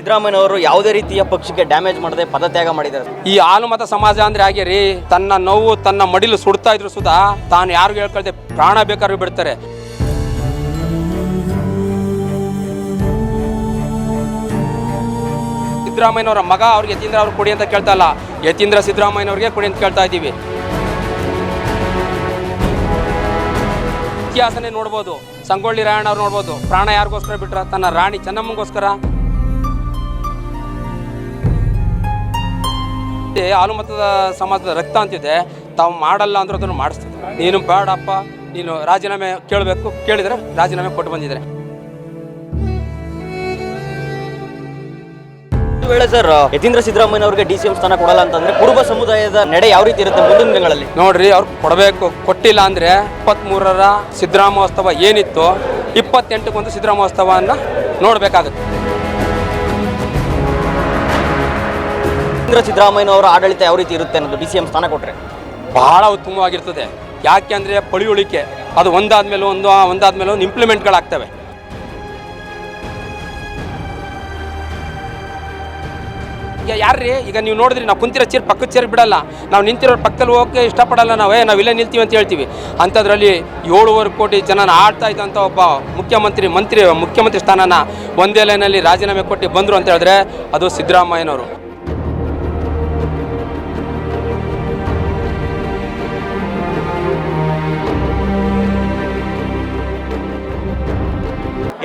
ಸಿದ್ದರಾಮಯ್ಯನವರು ಯಾವುದೇ ರೀತಿಯ ಪಕ್ಷಕ್ಕೆ ಡ್ಯಾಮೇಜ್ ಮಾಡದೆ ಪದತ್ಯಾಗ ಮಾಡಿದ್ದಾರೆ. ಈ ಹಾಲುಮತ ಸಮಾಜ ಅಂದ್ರೆ ಹಾಗೆ ರೀ, ತನ್ನ ನೋವು ತನ್ನ ಮಡಿಲು ಸುಡ್ತಾ ಇದ್ರು ಸುಧಾ ತಾನು ಯಾರಿಗೂ ಹೇಳ್ಕೊಳ್ದೆ ಪ್ರಾಣ ಬೇಕಾದ್ರೂ ಬಿಡ್ತಾರೆ. ಸಿದ್ದರಾಮಯ್ಯನವರ ಮಗ ಅವ್ರಿಗೆ ಯತೀಂದ್ರ ಅವ್ರು ಕೊಡಿ ಅಂತ ಕೇಳ್ತಾ ಇಲ್ಲ, ಯತೀಂದ್ರ ಸಿದ್ದರಾಮಯ್ಯನವ್ರಿಗೆ ಕೊಡಿ ಅಂತ ಕೇಳ್ತಾ ಇದ್ದೀವಿ. ಇತಿಹಾಸನೇ ನೋಡ್ಬೋದು, ಸಂಗೊಳ್ಳಿ ರಾಯಣ್ಣ ಅವ್ರು ನೋಡ್ಬೋದು, ಪ್ರಾಣ ಯಾರಿಗೋಸ್ಕರ ಬಿಟ್ರ? ತನ್ನ ರಾಣಿ ಚೆನ್ನಮ್ಮಗೋಸ್ಕರ. ಹಾಲುಮತದ ಸಮಾಜದ ರಕ್ತ ಅಂತಿದೆ, ತಾವು ಮಾಡಲ್ಲ ಅಂದ್ರೆ ಅದನ್ನು ಮಾಡಿಸ್ತೀವಿ. ನೀನು ಬೇಡಪ್ಪ, ನೀನು ರಾಜೀನಾಮೆ ಕೇಳಬೇಕು, ಕೇಳಿದರೆ ರಾಜೀನಾಮೆ ಕೊಟ್ಟು ಬಂದಿದ್ದಾರೆ. ಒಂದು ವೇಳೆ ಸರ್ ಯತೀಂದ್ರ ಸಿದ್ದರಾಮಯ್ಯನವರಿಗೆ ಡಿಸಿಎಂ ಸ್ಥಾನ ಕೊಡಲ್ಲ ಅಂತಂದ್ರೆ ಕುರುಬ ಸಮುದಾಯದ ನಡೆ ಯಾವ ರೀತಿ ಇರುತ್ತೆ ಮುಂದಿನ ದಿನಗಳಲ್ಲಿ? ನೋಡ್ರಿ, ಅವ್ರು ಕೊಡಬೇಕು. ಕೊಟ್ಟಿಲ್ಲ ಅಂದ್ರೆ 23ರ ಸಿದ್ದರಾಮೋತ್ಸವ ಏನಿತ್ತು 28ಗೊಂದು ಸಿದ್ದರಾಮೋತ್ಸವನ್ನ ನೋಡ್ಬೇಕಾಗುತ್ತೆ. ಸಿದ್ದರಾಮಯ್ಯನವರ ಆಡಳಿತ ಯಾವ ರೀತಿ ಇರುತ್ತೆ ಅನ್ನೋದು ಡಿಸಿಎಂ ಸ್ಥಾನ ಕೊಟ್ಟರೆ ಬಹಳ ಉತ್ತಮವಾಗಿರ್ತದೆ. ಯಾಕೆ ಅಂದರೆ ಪಳಿಯುಳಿಕೆ, ಅದು ಒಂದಾದ್ಮೇಲೆ ಒಂದು ಇಂಪ್ಲಿಮೆಂಟ್ಗಳಾಗ್ತವೆ. ಯಾರ್ರೀ ಈಗ ನೀವು ನೋಡಿದ್ರಿ, ನಾವು ಕುಂತಿರೋ ಚೇರ್ ಪಕ್ಕದ ಚೇರ್ ಬಿಡಲ್ಲ, ನಾವು ನಿಂತಿರೋ ಪಕ್ಕದಲ್ಲಿ ಹೋಗೋಕ್ಕೆ ಇಷ್ಟಪಡಲ್ಲ, ನಾವು ಇಲ್ಲೇ ನಿಲ್ತೀವಿ ಅಂತ ಹೇಳ್ತೀವಿ. ಅಂಥದ್ರಲ್ಲಿ 7.5 ಕೋಟಿ ಜನನ ಆಡ್ತಾ ಇದ್ದಂಥ ಒಬ್ಬ ಮುಖ್ಯಮಂತ್ರಿ ಸ್ಥಾನನ ಒಂದೇ ಲೈನಲ್ಲಿ ರಾಜೀನಾಮೆ ಕೊಟ್ಟು ಬಂದರು ಅಂತ ಹೇಳಿದ್ರೆ ಅದು ಸಿದ್ದರಾಮಯ್ಯನವರು.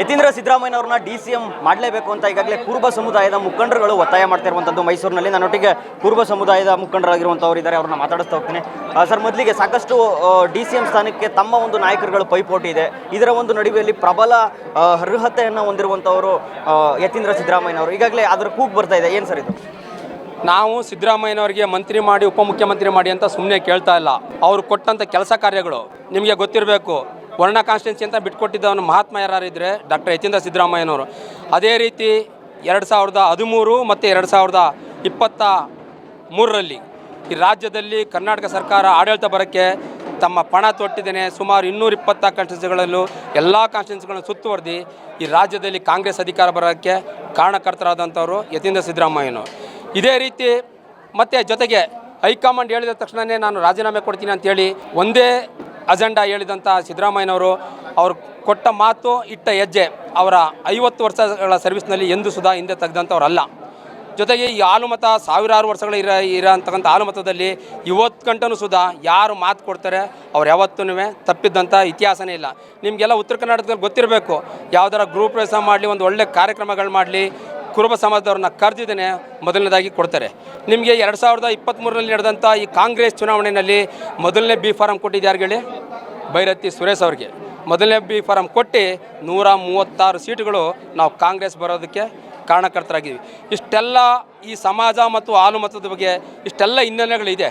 ಯತೀಂದ್ರ ಸಿದ್ದರಾಮಯ್ಯನವ್ರನ್ನ ಡಿಸಿಎಂ ಮಾಡಲೇಬೇಕು ಅಂತ ಈಗಾಗಲೇ ಕುರುಬ ಸಮುದಾಯದ ಮುಖಂಡರುಗಳು ಒತ್ತಾಯ ಮಾಡ್ತಿರುವಂಥದ್ದು ಮೈಸೂರಿನಲ್ಲಿ. ನನ್ನೊಟ್ಟಿಗೆ ಕುರುಬ ಸಮುದಾಯದ ಮುಖಂಡರಾಗಿರುವಂಥವ್ರು ಇದ್ದಾರೆ, ಅವ್ರನ್ನ ಮಾತಾಡಿಸ್ತಾ ಹೋಗ್ತೀನಿ. ಸರ್, ಮೊದಲಿಗೆ ಸಾಕಷ್ಟು ಡಿಸಿಎಂ ಸ್ಥಾನಕ್ಕೆ ತಮ್ಮ ಒಂದು ನಾಯಕರುಗಳು ಪೈಪೋಟಿ ಇದೆ. ಇದರ ಒಂದು ನಡುವೆಯಲ್ಲಿ ಪ್ರಬಲ ಅರ್ಹತೆಯನ್ನು ಹೊಂದಿರುವಂಥವರು ಯತೀಂದ್ರ ಸಿದ್ದರಾಮಯ್ಯನವರು. ಈಗಾಗಲೇ ಅದರ ಕೂಗು ಬರ್ತಾ ಇದೆ, ಏನು ಸರ್ ಇದು? ನಾವು ಸಿದ್ದರಾಮಯ್ಯನವರಿಗೆ ಮಂತ್ರಿ ಮಾಡಿ ಉಪಮುಖ್ಯಮಂತ್ರಿ ಮಾಡಿ ಅಂತ ಸುಮ್ಮನೆ ಕೇಳ್ತಾ ಇಲ್ಲ. ಅವರು ಕೊಟ್ಟಂಥ ಕೆಲಸ ಕಾರ್ಯಗಳು ನಿಮಗೆ ಗೊತ್ತಿರಬೇಕು. ವರ್ಣ ಕಾನ್ಸ್ಟಿಟ್ಯೂನ್ಸಿ ಅಂತ ಬಿಟ್ಕೊಟ್ಟಿದ್ದವನು ಮಹಾತ್ಮ ಯಾರಿದ್ರೆ ಡಾಕ್ಟರ್ ಯತೀಂದ್ರ ಸಿದ್ದರಾಮಯ್ಯನವರು. ಅದೇ ರೀತಿ 2013 ಮತ್ತು 2023ರಲ್ಲಿ ಈ ರಾಜ್ಯದಲ್ಲಿ ಕರ್ನಾಟಕ ಸರ್ಕಾರ ಆಡಳಿತ ಬರೋಕ್ಕೆ ತಮ್ಮ ಪಣ ತೊಟ್ಟಿದ್ದೇನೆ. ಸುಮಾರು 220 ಕಾನ್ಸ್ಟಿಟ್ಯೂನ್ಸಿಗಳಲ್ಲೂ ಎಲ್ಲ ಕಾನ್ಸ್ಟಿಟ್ಯೂನ್ಸಿಗಳನ್ನು ಸುತ್ತುವರೆದು ಈ ರಾಜ್ಯದಲ್ಲಿ ಕಾಂಗ್ರೆಸ್ ಅಧಿಕಾರ ಬರೋಕ್ಕೆ ಕಾರಣಕರ್ತರಾದಂಥವರು ಯತೀಂದ್ರ ಸಿದ್ದರಾಮಯ್ಯನವರು. ಇದೇ ರೀತಿ ಮತ್ತು ಜೊತೆಗೆ ಹೈಕಮಾಂಡ್ ಹೇಳಿದ ತಕ್ಷಣವೇ ನಾನು ರಾಜೀನಾಮೆ ಕೊಡ್ತೀನಿ ಅಂಥೇಳಿ ಒಂದೇ ಅಜೆಂಡಾ ಹೇಳಿದಂಥ ಸಿದ್ದರಾಮಯ್ಯನವರು ಅವರು ಕೊಟ್ಟ ಮಾತು ಇಟ್ಟ ಹೆಜ್ಜೆ ಅವರ 50 ವರ್ಷಗಳ ಸರ್ವಿಸ್ನಲ್ಲಿ ಎಂದು ಸುಧಾ ಹಿಂದೆ ತೆಗೆದಂಥವ್ರಲ್ಲ. ಜೊತೆಗೆ ಈ ಹಾಲುಮತ ಸಾವಿರಾರು ವರ್ಷಗಳ ಇರೋಂತಕ್ಕಂಥ ಹಾಲುಮತದಲ್ಲಿ ಇವತ್ತು ಗಂಟನೂ ಸುಧಾ ಯಾರು ಮಾತು ಕೊಡ್ತಾರೆ ಅವ್ರು ಯಾವತ್ತೂ ತಪ್ಪಿದ್ದಂಥ ಇತಿಹಾಸನೇ ಇಲ್ಲ. ನಿಮಗೆಲ್ಲ ಉತ್ತರ ಕರ್ನಾಟಕದಲ್ಲಿ ಗೊತ್ತಿರಬೇಕು, ಯಾವುದಾರ ಗ್ರೂಪ್ ಪ್ರವೇಶ ಮಾಡಲಿ, ಒಂದು ಒಳ್ಳೆ ಕಾರ್ಯಕ್ರಮಗಳು ಮಾಡಲಿ, ಕುರುಬ ಸಮಾಜದವ್ರನ್ನ ಕರೆದಿದ್ದೇನೆ ಮೊದಲನೇದಾಗಿ ಕೊಡ್ತಾರೆ. ನಿಮಗೆ 2023ರಲ್ಲಿ ನಡೆದಂಥ ಈ ಕಾಂಗ್ರೆಸ್ ಚುನಾವಣೆಯಲ್ಲಿ ಮೊದಲನೇ ಬಿ ಫಾರಂ ಕೊಟ್ಟಿದ್ದು ಯಾರು ಹೇಳಿ? ಬೈರತಿ ಸುರೇಶ್ ಅವ್ರಿಗೆ ಮೊದಲನೇ ಬಿ ಫಾರಂ ಕೊಟ್ಟು 136 ಸೀಟುಗಳು ನಾವು ಕಾಂಗ್ರೆಸ್ ಬರೋದಕ್ಕೆ ಕಾರಣಕರ್ತರಾಗಿದ್ದೀವಿ. ಇಷ್ಟೆಲ್ಲ ಈ ಸಮಾಜ ಮತ್ತು ಹಾಲುಮತದ ಬಗ್ಗೆ ಇಷ್ಟೆಲ್ಲ ಹಿನ್ನೆಲೆಗಳಿದೆ.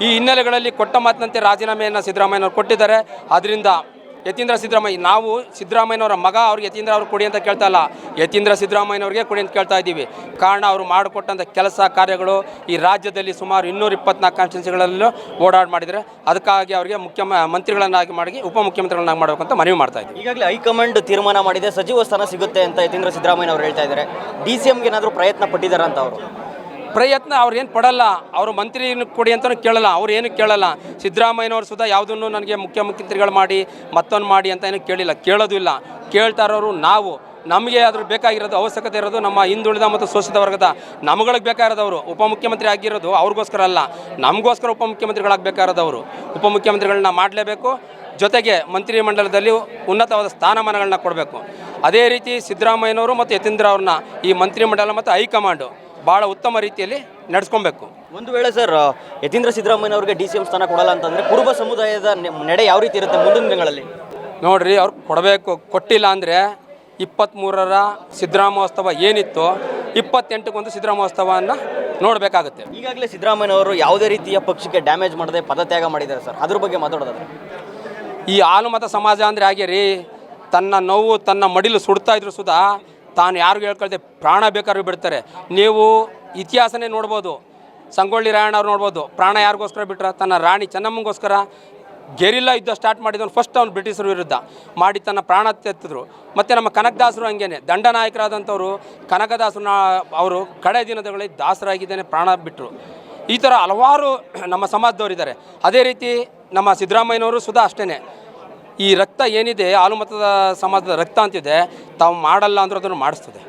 ಈ ಹಿನ್ನೆಲೆಗಳಲ್ಲಿ ಕೊಟ್ಟ ಮಾತಿನಂತೆ ರಾಜೀನಾಮೆಯನ್ನು ಸಿದ್ದರಾಮಯ್ಯನವರು ಕೊಟ್ಟಿದ್ದಾರೆ. ಅದರಿಂದ ಯತೀಂದ್ರ ಸಿದ್ದರಾಮಯ್ಯ, ನಾವು ಸಿದ್ದರಾಮಯ್ಯನವರ ಮಗ ಅವ್ರಿಗೆ ಯತೀಂದ್ರ ಅವ್ರು ಕೊಡಿ ಅಂತ ಕೇಳ್ತಾ ಇಲ್ಲ, ಯತೀಂದ್ರ ಸಿದ್ದರಾಮಯ್ಯನವ್ರಿಗೆ ಕೊಡಿ ಅಂತ ಕೇಳ್ತಾ ಇದ್ದೀವಿ. ಕಾರಣ ಅವರು ಮಾಡಿಕೊಟ್ಟಂಥ ಕೆಲಸ ಕಾರ್ಯಗಳು ಈ ರಾಜ್ಯದಲ್ಲಿ ಸುಮಾರು 224 ಕಾನ್ಸ್ಟಿಟ್ಯೂನ್ಸಿಗಳಲ್ಲೂ ಓಡಾಡಿ ಮಾಡಿದರೆ, ಅದಕ್ಕಾಗಿ ಅವರಿಗೆ ಮಂತ್ರಿಗಳನ್ನಾಗಿ ಮಾಡಿ ಉಪಮುಖ್ಯಮಂತ್ರಿಗಳನ್ನಾಗಿ ಮಾಡಬೇಕಂತ ಮನವಿ ಮಾಡ್ತಾ ಇದ್ದೀವಿ. ಈಗಾಗಲೇ ಹೈಕಮಾಂಡ್ ತೀರ್ಮಾನ ಮಾಡಿದೆ, ಸಚಿವ ಸ್ಥಾನ ಸಿಗುತ್ತೆ ಅಂತ ಯತೀಂದ್ರ ಸಿದ್ದರಾಮಯ್ಯನವರು ಹೇಳ್ತಾ ಇದ್ದಾರೆ. ಡಿಸಿಎಂಗೆ ಏನಾದರೂ ಪ್ರಯತ್ನ ಪಟ್ಟಿದ್ದಾರೆ ಅಂತ ಅವರು? ಪ್ರಯತ್ನ ಅವ್ರೇನು ಪಡಲ್ಲ, ಅವರು ಮಂತ್ರಿ ಕೊಡಿ ಅಂತಲೂ ಕೇಳಲ್ಲ, ಅವ್ರು ಏನು ಕೇಳಲ್ಲ. ಸಿದ್ದರಾಮಯ್ಯನವರು ಸುಧಾ ಯಾವುದನ್ನು ನನಗೆ ಮುಖ್ಯಮಂತ್ರಿಗಳು ಮಾಡಿ ಮತ್ತೊಂದು ಮಾಡಿ ಅಂತ ಏನು ಕೇಳೋದು ಇಲ್ಲ. ಕೇಳ್ತಾ ಇರೋರು ನಾವು. ನಮಗೆ ಅದ್ರ ಬೇಕಾಗಿರೋದು, ಅವಶ್ಯಕತೆ ಇರೋದು ನಮ್ಮ ಹಿಂದುಳಿದ ಮತ್ತು ಶೋಷಿತ ವರ್ಗದ ನಮ್ಗಳಿಗೆ ಬೇಕಾಗಿರೋದವರು ಉಪಮುಖ್ಯಮಂತ್ರಿ ಆಗಿರೋದು ಅವ್ರಿಗೋಸ್ಕರ ಅಲ್ಲ, ನಮಗೋಸ್ಕರ ಉಪಮುಖ್ಯಮಂತ್ರಿಗಳಾಗಬೇಕಾಗಿರೋದು ಅವರು. ಉಪಮುಖ್ಯಮಂತ್ರಿಗಳನ್ನ ಮಾಡಲೇಬೇಕು. ಜೊತೆಗೆ ಮಂತ್ರಿಮಂಡಲದಲ್ಲಿ ಉನ್ನತವಾದ ಸ್ಥಾನಮಾನಗಳನ್ನ ಕೊಡಬೇಕು. ಅದೇ ರೀತಿ ಸಿದ್ದರಾಮಯ್ಯನವರು ಮತ್ತು ಯತೀಂದ್ರ ಅವ್ರನ್ನ ಈ ಮಂತ್ರಿಮಂಡಲ ಮತ್ತು ಹೈಕಮಾಂಡು ಭಾಳ ಉತ್ತಮ ರೀತಿಯಲ್ಲಿ ನಡೆಸ್ಕೊಬೇಕು. ಒಂದು ವೇಳೆ ಸರ್ ಯತೀಂದ್ರ ಸಿದ್ದರಾಮಯ್ಯನವ್ರಿಗೆ ಡಿಸಿಎಂ ಸ್ಥಾನ ಕೊಡಲ್ಲ ಅಂತಂದರೆ ಕುರುಬ ಸಮುದಾಯದ ನಡೆ ಯಾವ ರೀತಿ ಇರುತ್ತೆ ಮುಂದಿನ ದಿನಗಳಲ್ಲಿ? ನೋಡ್ರಿ, ಅವ್ರು ಕೊಡಬೇಕು. ಕೊಟ್ಟಿಲ್ಲ ಅಂದರೆ 23ರ ಸಿದ್ದರಾಮೋತ್ಸವ ಏನಿತ್ತು 28ಗೊಂದು ಸಿದ್ದರಾಮೋತ್ಸವವನ್ನು ನೋಡಬೇಕಾಗುತ್ತೆ. ಈಗಾಗಲೇ ಸಿದ್ದರಾಮಯ್ಯನವರು ಯಾವುದೇ ರೀತಿಯ ಪಕ್ಷಕ್ಕೆ ಡ್ಯಾಮೇಜ್ ಮಾಡದೆ ಪದತ್ಯಾಗ ಮಾಡಿದ್ದಾರೆ ಸರ್, ಅದ್ರ ಬಗ್ಗೆ ಮಾತಾಡೋದಾದ್ರೆ? ಈ ಹಾಲುಮತ ಸಮಾಜ ಅಂದರೆ ಹಾಗೆ ರೀ, ತನ್ನ ನೋವು ತನ್ನ ಮಡಿಲು ಸುಡ್ತಾ ಇದ್ರು ಸುಧಾ ತಾನು ಯಾರಿಗೂ ಹೇಳ್ಕೊಳ್ದೆ ಪ್ರಾಣ ಬೇಕಾದ್ರೂ ಬಿಡ್ತಾರೆ. ನೀವು ಇತಿಹಾಸನೇ ನೋಡ್ಬೋದು, ಸಂಗೊಳ್ಳಿ ರಾಯಣ್ಣ ಅವ್ರು ನೋಡ್ಬೋದು, ಪ್ರಾಣ ಯಾರಿಗೋಸ್ಕರ ಬಿಟ್ರ? ತನ್ನ ರಾಣಿ ಚೆನ್ನಮ್ಮಗೋಸ್ಕರ. ಗೆರಿಲ್ಲಾ ಯುದ್ಧ ಸ್ಟಾರ್ಟ್ ಮಾಡಿದವನು ಫಸ್ಟ್ ಅವ್ನು ಬ್ರಿಟಿಷರ ವಿರುದ್ಧ ಮಾಡಿ ತನ್ನ ಪ್ರಾಣ ತೆತ್ತಿದ್ರು. ಮತ್ತು ನಮ್ಮ ಕನಕದಾಸರು ಹಂಗೇನೆ ದಂಡನಾಯಕರಾದಂಥವ್ರು ಕನಕದಾಸರನ್ನ ಅವರು ಕಡೆ ದಿನಗಳಲ್ಲಿ ದಾಸರಾಗಿದ್ದೇನೆ ಪ್ರಾಣ ಬಿಟ್ಟರು. ಈ ಥರ ಹಲವಾರು ನಮ್ಮ ಸಮಾಜದವರಿದ್ದಾರೆ. ಅದೇ ರೀತಿ ನಮ್ಮ ಸಿದ್ದರಾಮಯ್ಯನವರು ಸುಧಾ ಅಷ್ಟೇ. ಈ ರಕ್ತ ಏನಿದೆ ಹಾಲುಮತದ ಸಮಾಜದ ರಕ್ತ ಅಂತಿದೆ, ತಾವು ಮಾಡಲ್ಲ ಅಂದ್ರೆ ಅದನ್ನು ಮಾಡಿಸ್ತದೆ.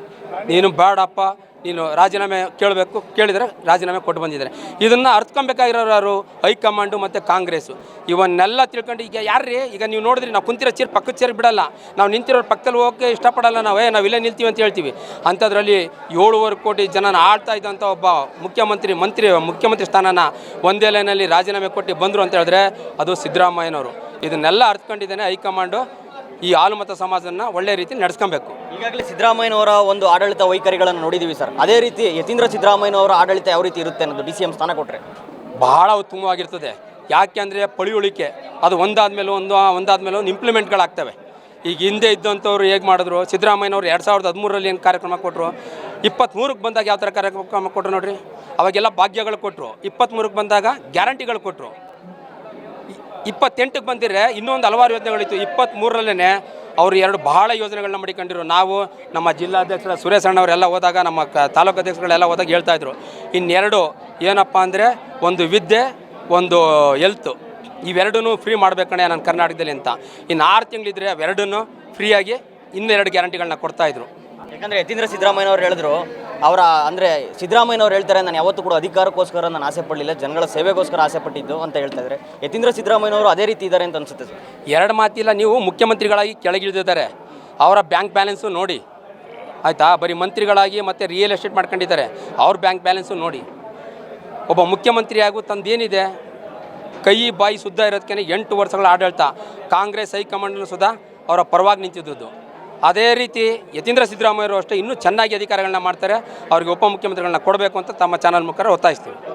ನೀನು ಬೇಡಪ್ಪ, ನೀನು ರಾಜೀನಾಮೆ ಕೇಳಬೇಕು, ಕೇಳಿದರೆ ರಾಜೀನಾಮೆ ಕೊಟ್ಟು ಬಂದಿದ್ದಾರೆ. ಇದನ್ನು ಅರ್ಥಕೊಬೇಕಾಗಿರೋರು ಯಾರು? ಹೈಕಮಾಂಡು ಮತ್ತು ಕಾಂಗ್ರೆಸ್ಸು. ಇವನ್ನೆಲ್ಲ ತಿಳ್ಕೊಂಡು ಈಗ ಯಾರ್ರೀ ಈಗ ನೀವು ನೋಡಿದ್ರಿ, ನಾವು ಕುಂತಿರೋ ಚೇರ್ ಪಕ್ಕದ ಚೇರ್ ಬಿಡಲ್ಲ, ನಾವು ನಿಂತಿರೋ ಪಕ್ಕದಲ್ಲಿ ಹೋಗೋಕ್ಕೆ ಇಷ್ಟಪಡಲ್ಲ, ನಾವು ಇಲ್ಲೇ ನಿಲ್ತೀವಿ ಅಂತ ಹೇಳ್ತೀವಿ. ಅಂಥದ್ರಲ್ಲಿ 7.5 ಕೋಟಿ ಜನನ ಆಳ್ತಾ ಇದ್ದಂಥ ಒಬ್ಬ ಮುಖ್ಯಮಂತ್ರಿ ಸ್ಥಾನನ ಒಂದೇ ಲೈನಲ್ಲಿ ರಾಜೀನಾಮೆ ಕೊಟ್ಟು ಬಂದರು ಅಂತ ಹೇಳಿದ್ರೆ ಅದು ಸಿದ್ದರಾಮಯ್ಯನವರು. ಇದನ್ನೆಲ್ಲ ಅರ್ಥಕೊಂಡಿದ್ದೇನೆ ಹೈಕಮಾಂಡು ಈ ಹಾಲುಮತ ಸಮಾಜವನ್ನು ಒಳ್ಳೆ ರೀತಿ ನಡೆಸ್ಕೊಬೇಕು. ಈಗಾಗಲೇ ಸಿದ್ದರಾಮಯ್ಯನವರ ಒಂದು ಆಡಳಿತ ವೈಖರಿಗಳನ್ನು ನೋಡಿದ್ದೀವಿ ಸರ್. ಅದೇ ರೀತಿ ಯತೀಂದ್ರ ಸಿದ್ದರಾಮಯ್ಯನವರ ಆಡಳಿತ ಯಾವ ರೀತಿ ಇರುತ್ತೆ ಅನ್ನೋದು DCM ಸ್ಥಾನ ಕೊಟ್ಟರೆ ಬಹಳ ಉತ್ತಮವಾಗಿರ್ತದೆ. ಯಾಕೆ ಅಂದರೆ ಪಳಿಯುಳಿಕೆ ಅದು ಒಂದಾದ್ಮೇಲೆ ಒಂದು ಇಂಪ್ಲಿಮೆಂಟ್ಗಳಾಗ್ತವೆ. ಈಗ ಹಿಂದೆ ಇದ್ದಂಥವ್ರು ಹೇಗೆ ಮಾಡಿದ್ರು, ಸಿದ್ದರಾಮಯ್ಯನವರು 2013ರಲ್ಲಿ ಏನು ಕಾರ್ಯಕ್ರಮ ಕೊಟ್ಟರು, 23ಕ್ಕೆ ಬಂದಾಗ ಯಾವ ಥರ ಕಾರ್ಯಕ್ರಮ ಕೊಟ್ಟರು ನೋಡ್ರಿ. ಅವಾಗೆಲ್ಲ ಭಾಗ್ಯಗಳು ಕೊಟ್ಟರು. 23ಕ್ಕೆ ಬಂದಾಗ ಗ್ಯಾರಂಟಿಗಳು ಕೊಟ್ಟರು. 28ಕ್ಕೆ ಬಂದಿದ್ರೆ ಇನ್ನೊಂದು ಹಲವಾರು ಯೋಜನೆಗಳಿತ್ತು. 23ರಲ್ಲೇ ಅವರು 2 ಬಹಳ ಯೋಜನೆಗಳನ್ನ ಮಾಡಿಕೊಂಡಿರು. ನಾವು ನಮ್ಮ ಜಿಲ್ಲಾಧ್ಯಕ್ಷರ ಸುರೇಶ್ ಅಣ್ಣವರೆಲ್ಲ ಹೋದಾಗ, ನಮ್ಮ ತಾಲೂಕು ಅಧ್ಯಕ್ಷಗಳೆಲ್ಲ ಹೋದಾಗ ಹೇಳ್ತಾಯಿದ್ರು, ಇನ್ನೆರಡು ಏನಪ್ಪ ಅಂದರೆ ಒಂದು ವಿದ್ಯೆ, ಒಂದು ಹೆಲ್ತು, ಇವೆರಡೂ ಫ್ರೀ ಮಾಡಬೇಕಣೆ ನನ್ನ ಕರ್ನಾಟಕದಲ್ಲಿ ಅಂತ. ಇನ್ನು 6 ತಿಂಗಳಿದ್ರೆ ಅವೆರಡನ್ನೂ ಫ್ರೀಯಾಗಿ ಇನ್ನೆರಡು ಗ್ಯಾರಂಟಿಗಳನ್ನ ಕೊಡ್ತಾಯಿದ್ರು. ಯಾಕಂದರೆ ಯತೀಂದ್ರ ಸಿದ್ದರಾಮಯ್ಯನವರು ಹೇಳಿದ್ರು, ಸಿದ್ದರಾಮಯ್ಯನವರು ಹೇಳ್ತಾರೆ, ನಾನು ಯಾವತ್ತೂ ಕೂಡ ಅಧಿಕಾರಕ್ಕೋಸ್ಕರ ನಾನು ಆಸೆ ಪಡಲಿಲ್ಲ, ಜನಗಳ ಸೇವೆಗೋಸ್ಕರ ಆಸೆ ಪಟ್ಟಿದ್ದು ಅಂತ ಹೇಳ್ತಾ ಇದ್ದಾರೆ. ಯತೀಂದ್ರ ಸಿದ್ದರಾಮಯ್ಯನವರು ಅದೇ ರೀತಿ ಇದ್ದಾರೆ ಅಂತ ಅನ್ಸುತ್ತೆ ಸರ್. ಎರಡು ಮಾತಿಲ್ಲ, ನೀವು ಮುಖ್ಯಮಂತ್ರಿಗಳಾಗಿ ಕೆಳಗಿಳಿದಿದ್ದಾರೆ, ಅವರ ಬ್ಯಾಂಕ್ ಬ್ಯಾಲೆನ್ಸು ನೋಡಿ ಆಯಿತಾ. ಬರೀ ಮಂತ್ರಿಗಳಾಗಿ ಮತ್ತು ರಿಯಲ್ ಎಸ್ಟೇಟ್ ಮಾಡ್ಕೊಂಡಿದ್ದಾರೆ, ಅವ್ರ ಬ್ಯಾಂಕ್ ಬ್ಯಾಲೆನ್ಸು ನೋಡಿ. ಒಬ್ಬ ಮುಖ್ಯಮಂತ್ರಿಯಾಗೂ ತಂದೇನಿದೆ, ಕೈ ಬಾಯಿ ಶುದ್ಧ ಇರೋದಕ್ಕೆ 8 ವರ್ಷಗಳ ಆಡಳಿತ ಕಾಂಗ್ರೆಸ್ ಹೈಕಮಾಂಡ್ನು ಸುಧಾ ಅವರ ಪರವಾಗಿ ನಿಂತಿದ್ದು. ಅದೇ ರೀತಿ ಯತೀಂದ್ರ ಸಿದ್ದರಾಮಯ್ಯರು ಅಷ್ಟೇ ಇನ್ನೂ ಚೆನ್ನಾಗಿ ಅಧಿಕಾರಗಳನ್ನ ಮಾಡ್ತಾರೆ. ಅವ್ರಿಗೆ ಉಪಮುಖ್ಯಮಂತ್ರಿಗಳನ್ನ ಕೊಡಬೇಕು ಅಂತ ತಮ್ಮ ಚಾನಲ್ ಮುಖಾಂತರ ಒತ್ತಾಯಿಸ್ತೀವಿ.